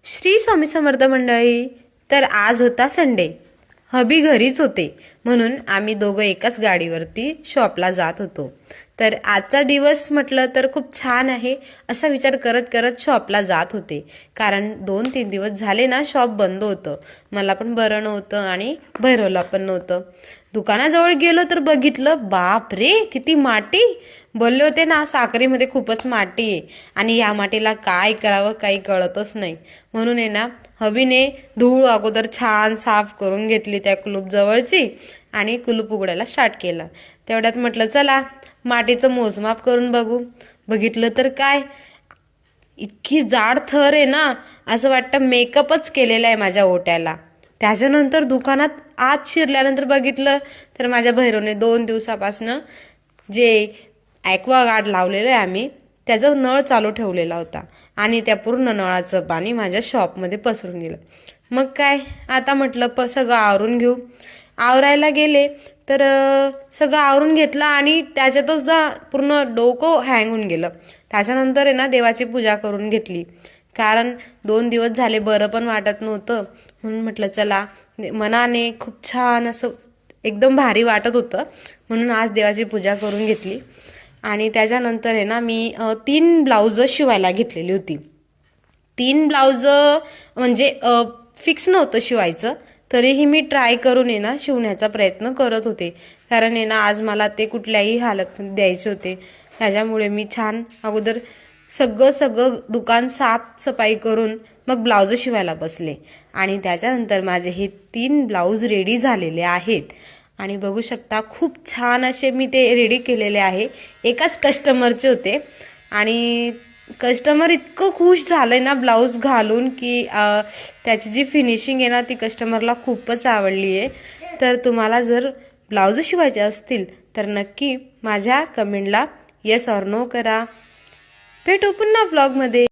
श्री स्वामी समर्थ मंडळी. तर आज होता संडे. हबी घरीच होते म्हणून आम्ही दोघं एकाच गाडीवरती शॉपला जात होतो. तर आजचा दिवस म्हटलं तर खूप छान आहे असा विचार करत करत शॉपला जात होते. कारण 2-3 दिवस झाले ना शॉप बंद होतं. मला पण बरं नव्हतं आणि भैरवला पण नव्हतं. दुकानाजवळ गेलो तर बघितलं, बाप रे किती माती. बोलले होते ना साखरेमध्ये खूपच माती आहे आणि या मातीला काय करावं काही कळतच नाही. म्हणून आहे ना हबीने धूळ अगोदर छान साफ करून घेतली त्या कुलूप जवळची आणि कुलूप उघडायला स्टार्ट केला. तेवढ्यात म्हटलं चला मातीचं मोजमाप करून बघू. बघितलं तर काय इतकी जाड थर आहे ना, असं वाटतं मेकअपच केलेला आहे माझ्या ओट्याला. त्याच्यानंतर दुकानात आत शिरल्यानंतर बघितलं तर माझ्या भैरवने 2 दिवसापासनं जे ॲक्वागार्ड लावलेलं आहे आम्ही त्याचा नळ चालू ठेवलेला होता आणि त्या पूर्ण नळाचं पाणी माझ्या शॉपमध्ये पसरून गेलं. मग काय आता म्हटलं सगळं आवरून घेऊ. आवरायला गेले तर सगळं आवरून घेतलं आणि त्याच्यातच ना पूर्ण डोकं हँग होऊन गेलं. त्याच्यानंतर आहे ना देवाची पूजा करून घेतली. कारण 2 दिवस झाले बरं पण वाटत नव्हतं. म्हणून म्हटलं चला मनाने खूप छान असं एकदम भारी वाटत होतं म्हणून आज देवाची पूजा करून घेतली. आणि त्याच्यानंतर आहे ना मी 3 ब्लाउज शिवायला घेतलेली होती. 3 ब्लाउज म्हणजे फिक्स नव्हतं शिवायचं, तरीही मी ट्राय करून आहे ना शिवण्याचा प्रयत्न करत होते. कारण आहे ना आज मला ते कुठल्याही हालतमध्ये द्यायचे होते. त्याच्यामुळे मी छान अगोदर सगळं दुकान साफसफाई करून मग ब्लाउज शिवायला बसले. आणि त्याच्यानंतर माझे हे 3 ब्लाउज रेडी झालेले आहेत. आणि बघू शकता खूप छान असे मी ते रेडी केलेले आहे. एकाच कस्टमरचे होते आणि कस्टमर इतकं खुश झालंय ना ब्लाऊज घालून की त्याची जी फिनिशिंग आहे ना ती कस्टमरला खूपच आवडली आहे. तर तुम्हाला जर ब्लाऊज शिवायचे असतील तर नक्की माझ्या कमेंटला येस ऑर नो करा. भेटू पुन्हा ब्लॉगमध्ये.